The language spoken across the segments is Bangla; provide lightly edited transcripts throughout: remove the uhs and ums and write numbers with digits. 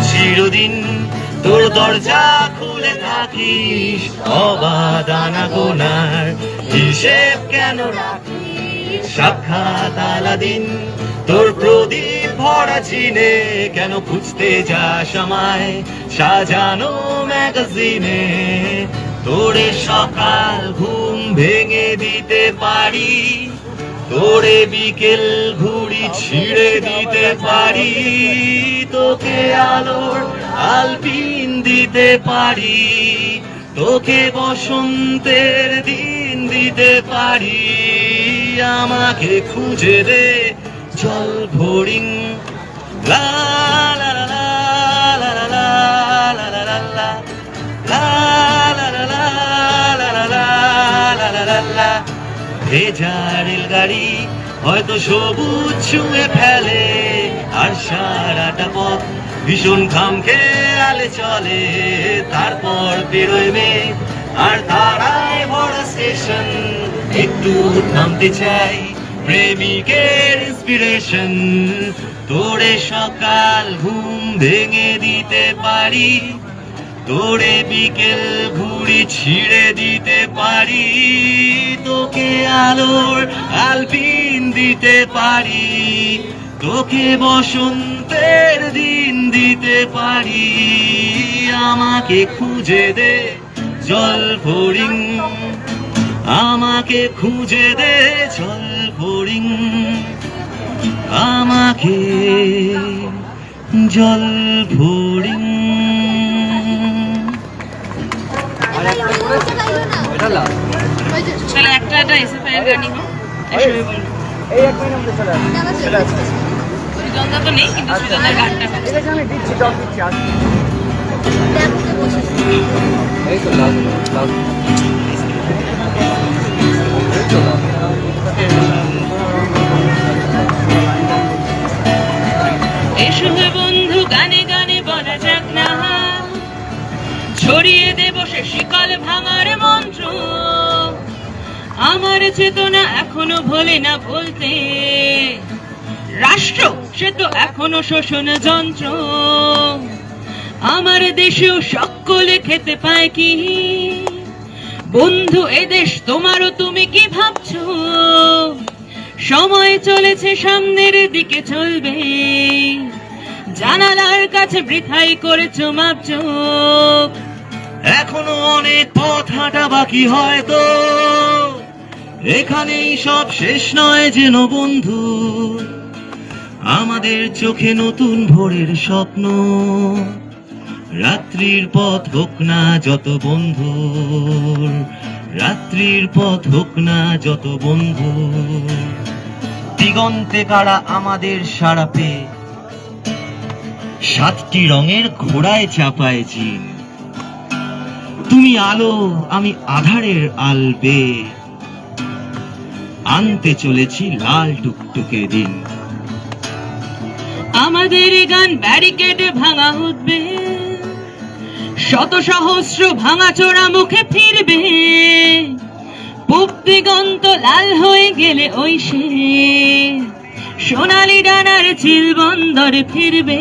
চিরদিন তোর দরজা খুলে থাকিস, অবাধ আনাগোনার হিসেব কেন রাখিস? সাক্ষাৎ আলাদিন তোর প্রদীপ ভরা চিনে, কেন খুঁজতে যাস আমায় সাজানো ম্যাগাজিনে? তোরে সকাল ঘুম ভেঙে দিতে পারি, তোরে বিকেল ঘুড়ি ছিঁড়ে দিতে পারি, তোকে আলোর আলপিন দিতে পারি, তোকে বসন্তের দিন দিতে পারি। আমাকে খুঁজে দে জল ভরিং, লা লা লা লা লা লা লা লা লা লা লা লা লা লা লা লা লা। ভেজা রেলগাড়ি হয়তো সবুজ ছুঁয়ে ফেলে, আর সারাটা পথ ভীষণ ঘাম খেয়ে আলে চলে। তারপর বেরোয় মেঘ আর তারায় ভরা স্টেশন, একটু থামতে চাই প্রেমিকের ইন্সপিরেশন। তোরে সকাল ঘুম ভেঙে দিতে পারি, তোরে বিকেল ঘুড়ি ছিঁড়ে দিতে পারি, তোকে আলোর আলপিন দিতে পারি, তোকে বসন্তের দিন দিতে পারি। আমাকে খুঁজে দে জল ফড়িং, আমাকে খুঁজে দে জল ফড়িং, আমাকে জল ফড়িং। চলো একটা এসএফআইয়ের গান নিব। এই এক মিনিট মধ্যে চলে আসবে। সুজনদা তো নেই, কিন্তু সুজনদার গানটা এটা আমি দিচ্ছি, জব দিচ্ছি। এই তো লাস্ট এসো হে বন্ধু গানে গানে বলা যাক না, ছড়িয়ে দেব সে শিকল ভাঙার মন্ত্র। আমার চেতনা এখনো ভোলে না বলতে, রাষ্ট্র সে তো এখনো শোষণ যন্ত্র। আমার দেশেও সকলে খেতে পায় কি? বন্ধু এদেশ তোমারও, তুমি কি ভাবছো? সময় চলেছে সামনের দিকে চলবে, জানালার কাছে বৃথাই করেছো মাপজোক। এখনো অনেক পথ হাঁটা বাকি হয়তো, এখানেই সব শেষ নয় যেন বন্ধু। আমাদের চোখে নতুন ভোরের স্বপ্ন, রাত্রির পথ হোক না যত বন্ধু, রাত্রির পথ হোক না যত বন্ধু। দিগন্তে কারা আমাদের সারা পেয়ে, সাতটি রঙের ঘোড়ায় চাপায় জিন। তুমি আলো আমি আধারের আলবে, আনতে চলেছি লাল টুকটুকে দিন। আমাদের গান ব্যারিকেডে ভাঙা উঠবে, শত সহস্র ভাঙা চোরা মুখে ফিরবে। পূব দিগন্ত লাল হয়ে গেলে ওই সে সোনালি ডানার চিল বন্দরে ফিরবে।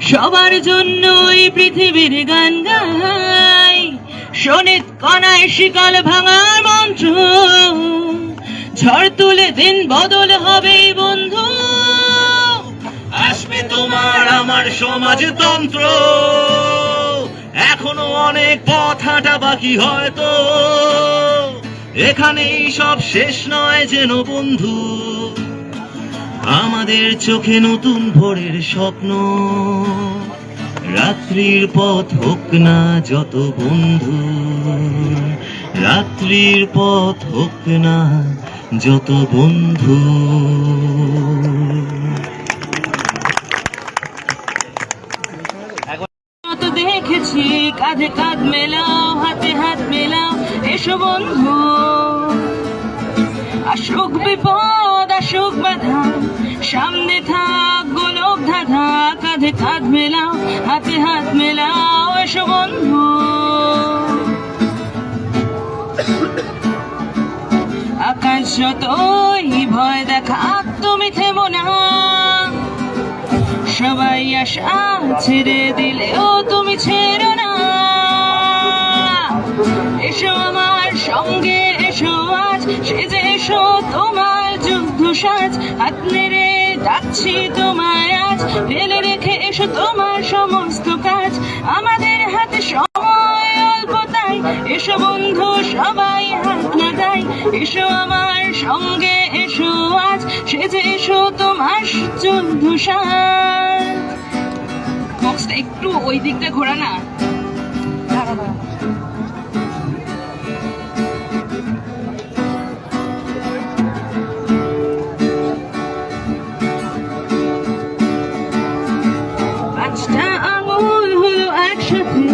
সবার জন্য ওই পৃথিবীর গান গাই, শোনিত কণায় শিকল ভাঙার মন্ত্র। ঝড় তুলে দিন বদল হবে বন্ধু, আসবে তোমার আমার সমাজতন্ত্র। এখনো অনেক পথ হাঁটা বাকি হয়তো, এখানেই সব শেষ নয় যেন বন্ধু। আমাদের চোখে নতুন ভোরের স্বপ্ন, রাত্রির পথ হোক না যত বন্ধু, রাত্রির পথ হোক না যত বন্ধু। দেখেছি কাঁধে কাঁধ মেলাও, হাতে হাত মেলাও, এসো বন্ধু। আসুক বিপদ আসুক বাধা, সামনে থাক গোলক ধাঁধা। কাঁধে কাঁধ মেলাও, হাতে হাত মেলাও, এসো বন্ধু। আকাশ যতই ভয় দেখাক, তুমি তুমি থেমো না, সবাই আশা ছেড়ে দিলেও তুমি ছেড়ো না। এসো আমার সঙ্গে এসো আজ, সেজে এসো তোমার যুদ্ধ সাজ। হাত নেড়ে ডাকছি তোমায় আজ, ফেলে রেখে এসো তোমার সমস্ত কাজ। আমাদের হাতে সময় অল্প তাই, এসো বন্ধু সবাই হাত লাগাই। এসো আমার সঙ্গে এসো আজ, সেজে এসো তোমার যুদ্ধ সাজ। বক্সটা একটু ওই দিকটা ঘোরা না। পাঁচটা আঙুল হলো একসাথে,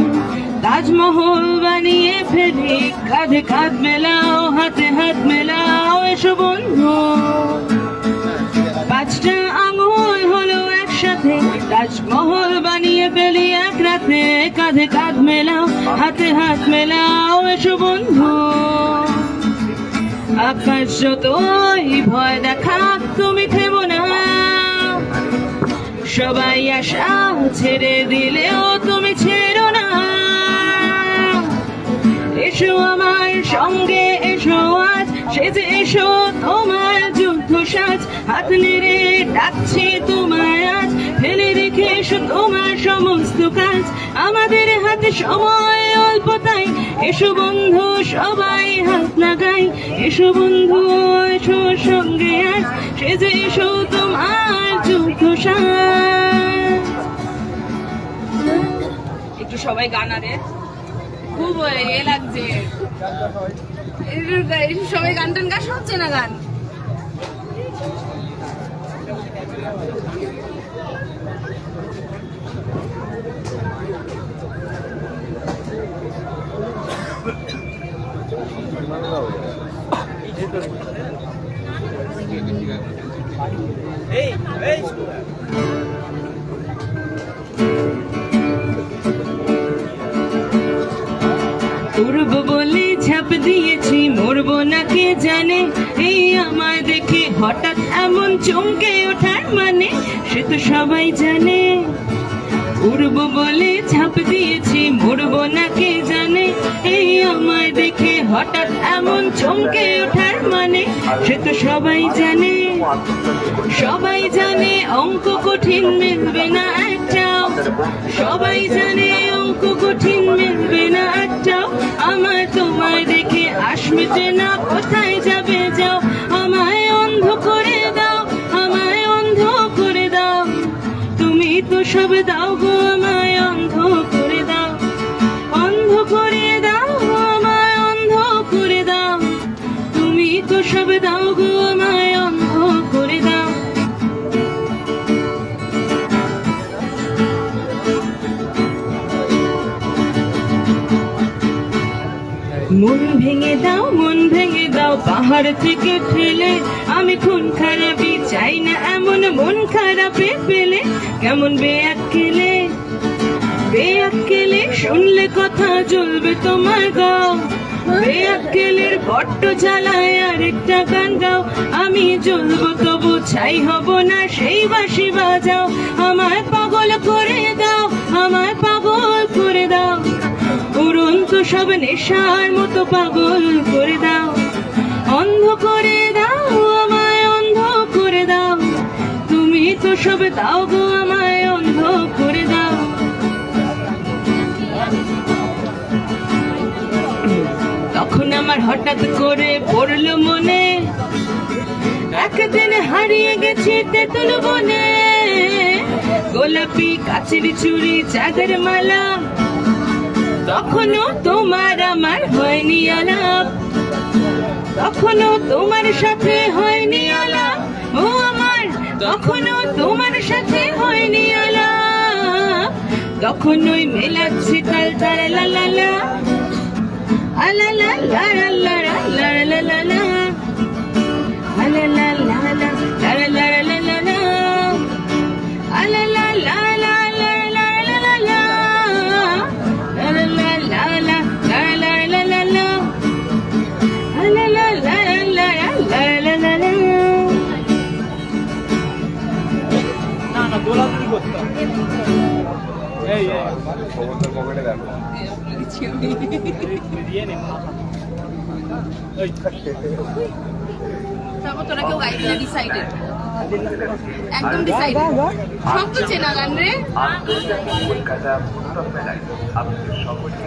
তাজমহল বানিয়ে ফেলি। কাঁধে কাঁধ মেলাও, হাতে হাত মেলাও, এসো বন্ধু। পাঁচটা আঙুল হলো একসাথে, তাজমহল বানিয়ে ফেলি এক রাতে। কাঁধে কাঁধ মেলাও, হাতে হাত মেলাও, এসো বন্ধু। আকাশ যতই ভয় দেখা, তুমি থেমো না, সবাই আশা ছেড়ে দিলেও তুমি ছেড়ো না। এসো আমার সঙ্গে এসো আজ, সেজে এসো তোমার যুদ্ধ সাজ। হাত নেড়ে ডাকছি তোমায় আজ, ফেলে রেখে এসো তোমার সমস্ত কাজ। আমাদের হাতে সময় অল্প তাই, এসো বন্ধু সবাই হাত লাগাই। এসো বন্ধু এসো সঙ্গে আজ, সেজে এসো তোমার যুদ্ধ সাজ। একটু সবাই গান আরে খুব এ লাগছে, সবাই গান টান গা হচ্ছে না গান। উড়বো বলে ঝাঁপ দিয়েছি, মরবো না কে জানে। এই আমায় দেখে হঠাৎ এমন চমকে ওঠার মানে, সে তো সবাই জানে। উড়বো বলে ঝাঁপ দিয়েছি, মরবো না কে জানে। এই আমায় দেখে হঠাৎ এমন চমকে ওঠার মানে, সে তো সবাই জানে। সবাই জানে অঙ্ক কঠিন মিলবে না একটাও, সবাই জানে অঙ্ক কঠিন মিলবে না একটাও। আমার তোমায় দেখে আসবে না, কোথায় যাবে যাও। আমায় অন্ধ করে দাও, আমায় অন্ধ করে দাও। তুমি তো সব দাও গো, আমায় অন্ধ করে দাও। অন্ধ করে দাও, আমায় অন্ধ করে দাও। তুমি তো সব দাও গো, আমায় অন্ধ করে দাও। মন ভেঙে দাও, মন ভেঙে দাও, পাহাড় থেকে ফেলে। আমি খুন খারাপি চাই না, এমন মন খারাপে পেলে কেমন বেয়াক্কেলে। বেয়াক্কেলে শুনলে কথা জ্বলবে তোমার গাও। বেয়াক্কেলের বড্ড জ্বালায় আরেকটা গান গাও। আমি জ্বলবো তবু ছাই হব না, সেই বাঁশি বাজাও। আমায় পাগল করে দাও, আমায় পাগল করে দাও। উড়ন্ত সব নেশার মতো পাগল করে দাও। অন্ধ করে দাও, আমায় অন্ধ করে দাও। তুমি তো সব দাও গো, আমায় অন্ধ করে দাও। তখন আমার হঠাৎ করে পড়লো মনে, একদিন হারিয়ে গেছি তেঁতুল বনে। গোলাপি কাচের চুড়ি চাঁদের মালা, তখনও তোমার আমার হয়নি আলাপ। তখনও তোমার সাথে হয়নি আলাপ, ও আমার তখনও তোমার সাথে হয়নি আলাপ। তখনই মেলাচ্ছি তাল তার লা লা লা, আলা লা লা লা লা লা লা লা লা, আলা লা লা লা লা লা লা লা লা, আলা লা লা লা লা লা লা লা লা, আলা লা লা লা লা লা লা লা লা, আলা লা লা লা লা লা লা লা। তারপর তোরা কেউ গাইবি না, ডিসাইডেড, একদম ডিসাইডেড। সব তো চেনা গান রে। কলকাতা পুস্তক মেলায় আপনাদের সকলকে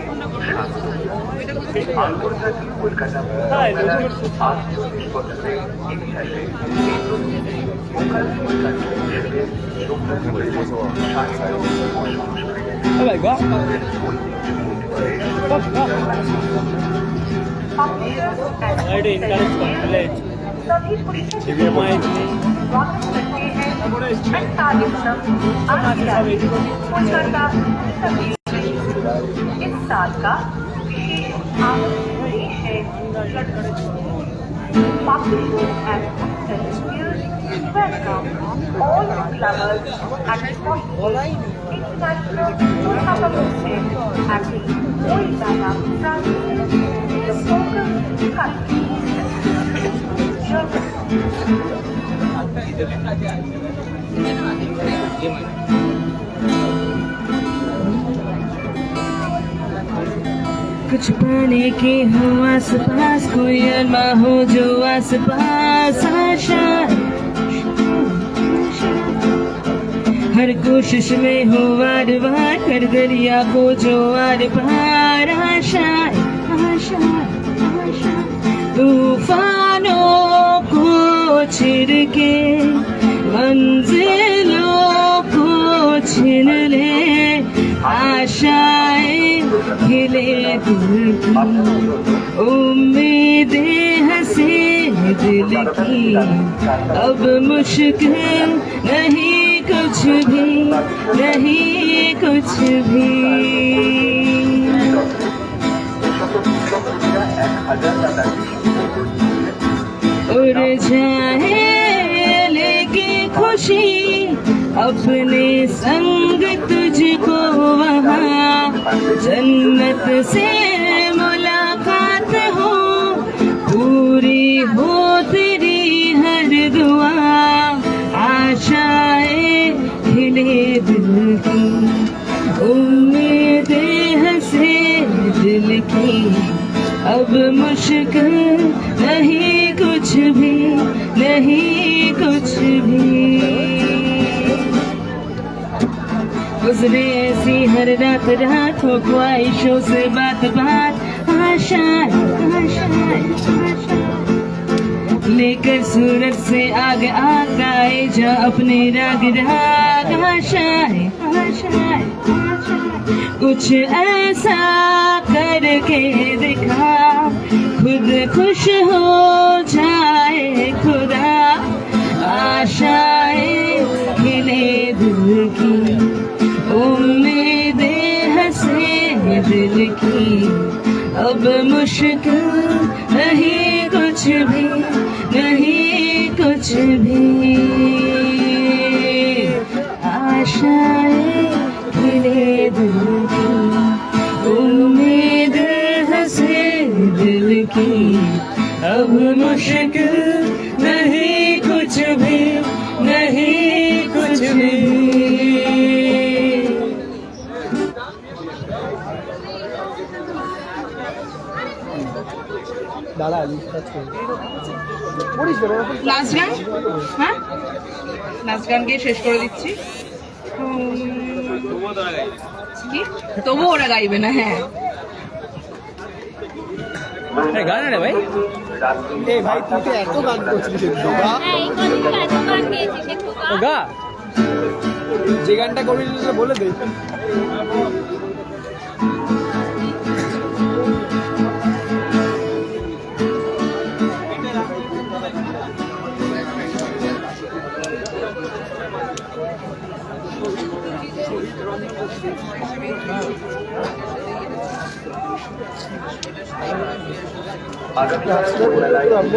আন্তর্জাতিক কলকাতা পুস্তক মেলার 48 বছরের ইতিহাসে इस साल का विशेष आदेश है publishers and booksellers welcome all lovers at the International Pustaka Festival at the Oilana Branch, the focus country. कुछ पाने के हो आस पास, कोई अरमा हो जो आस पास, आशा हर कोशिश में हो वार वार, कर दरिया को जो आर पार, आशा आशा आशा तूफानों को छिड़ के मंजिलों को छीन ले, आशाएं खिले दिल की, उम्मीदें हंसे दिल की, अब मुश्किल नहीं कुछ भी, नहीं कुछ भी। उड़ जाए लेके खुशी अपने संग तुझको वहाँ, जन्नत से मुलाकात हो, पूरी हो तेरी हर दुआ, आशाएं खिले दिल की, उम्मीदें हंसे दिल की, अब मुश्किल नहीं कुछ भी, नहीं कुछ भी। गुजरे ऐसी हर रात रात हो, ख्वाहिशों से बात बात, आशाएं आशाएं लेकर सूरज से आग आग, गाए जा अपने राग राग, आशाएं आशाएं कुछ ऐसा करके दिखा, खुद खुश हो जाए खुदा, आशाएं खिले दिल की, उम्मीदें हंसे दिल की, अब मुश्किल नहीं कुछ भी, नहीं कुछ भी, आशाएं खिले दिल की, उम्मीदें हंसे दिल की, अब मुश्किल नहीं कुछ भी, नहीं कुछ भी। লাস্ট গান, হ্যাঁ লাস্ট গান গিয়ে শেষ করে দিচ্ছি। কি তবু ওরা গাইবে না? হ্যাঁ গান রে ভাই, এই ভাই তুই তো এত গান করছিস, গা যে গানটা করবি বলে দে।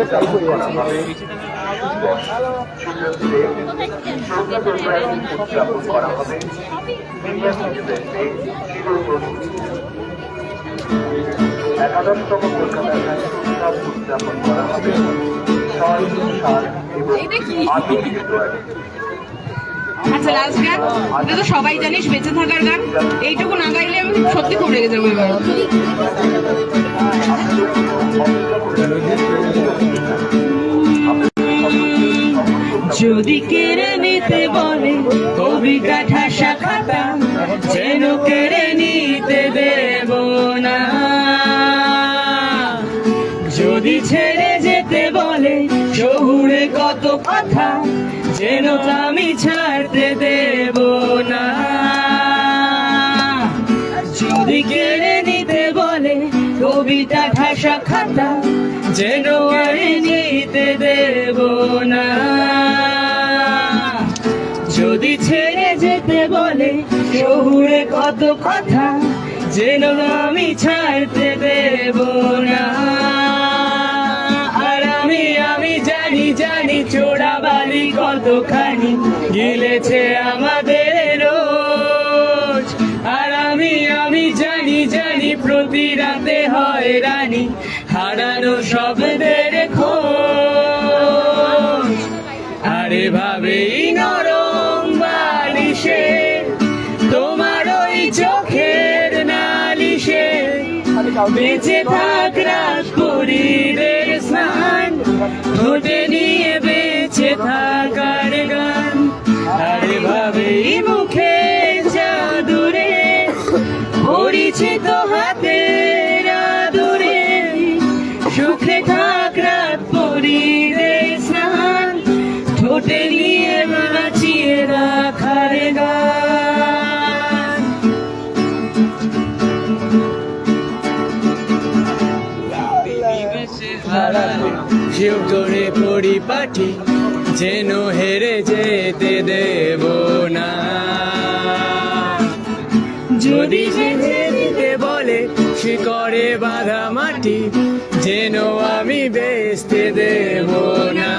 উদযাপন করা হবে। একাদশতম কলকাতা উৎসব উদযাপন করা হবে 6, 7 এবং 8 ফেব্রুয়ারি। আচ্ছা লাস্ট গান, এটা তো সবাই জানিস, বেঁচে থাকার গান। এইটুকু না গাইলে আমি সত্যি খুব রেগে যাবো এবার। যদি কেড়ে নিতে বলে কবিতা ঠাসা খাতা, যেন কেড়ে নিতে দেব না। যদি ছেড়ে যেতে বলে শহুরে কত কথা, যেন আমি ছাড়তে দেব না। যদি কেড়ে নিতে বলে কবিতা ঠাসা খাতা, যেন আমি নিতে দেব না। যদি ছেড়ে যেতে বলে শহুরে কত কথা, যেন আমি ছাড়তে দেব না। আর আমি জানি জানি চোরাবালি কতখানি গিলেছে আমাদের রোজ। আর আমি জানি জানি প্রতি রাতে হয় রানী হারানো শব্দের খোঁজ। আরে ভাবেই নরম বালিশে তোমার ওই চোখের নালিশে, বেঁচে থাক রাত পরীদের স্নান, ঠোঁটে নিয়ে বেঁচে থাকার গান। আরে ভাবেই মুখে জাদুরে পরিচিত হাতের আদুরে, সুখে থাক রাত পরীদের স্নান, ঠোঁটে নিয়ে বাঁচিয়ে রাখার গান। শিব করে পরিপাটি যেন হেরে যেতে দেব না। যদি যেতে বলে শিকড়ে বাঁধা মাটি, যেন আমি বেচতে দেব না।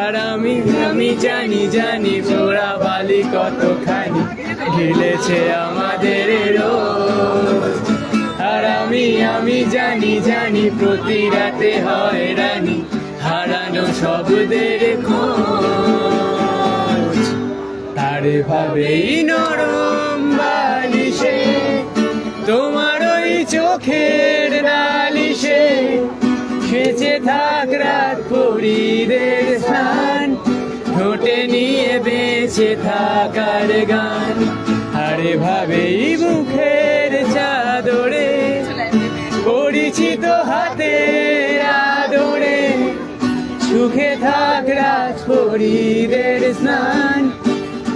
আর আমি জানি জানি চোরা বালি কতখানি ঢিলেছে আমাদের রোজ। আর আমি জানি জানি প্রতি রাতে হয় রানী হারানো শব্দের খোঁজ। তার ভাবেই নরম বালিশে তোমার ওই চোখের নালিশে, বেঁচে থাক রাত পরীদের স্নান, ঠোঁটে নিয়ে বেঁচে থাকার গান। আরে ভাবেই মুখের চাদরে পরিচিত হাতের আদরে, সুখে থাক রাত পরীদের স্নান,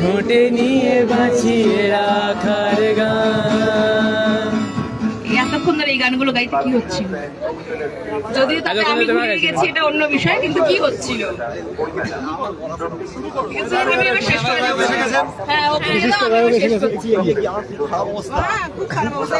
ঠোঁটে নিয়ে বাঁচিয়ে রাখার গান। এতক্ষণ ধরে এই গানগুলো গাইতে কি হচ্ছিল? যদিও তাতে আমি ভুলে গেছি, এটা অন্য বিষয়, কিন্তু কি হচ্ছিল? ঠিক আছে, আমি এবার শেষ করে দেবো। হ্যাঁ, ওকে, আমি এবার শেষ করছি। হ্যাঁ, খুব খারাপ অবস্থা।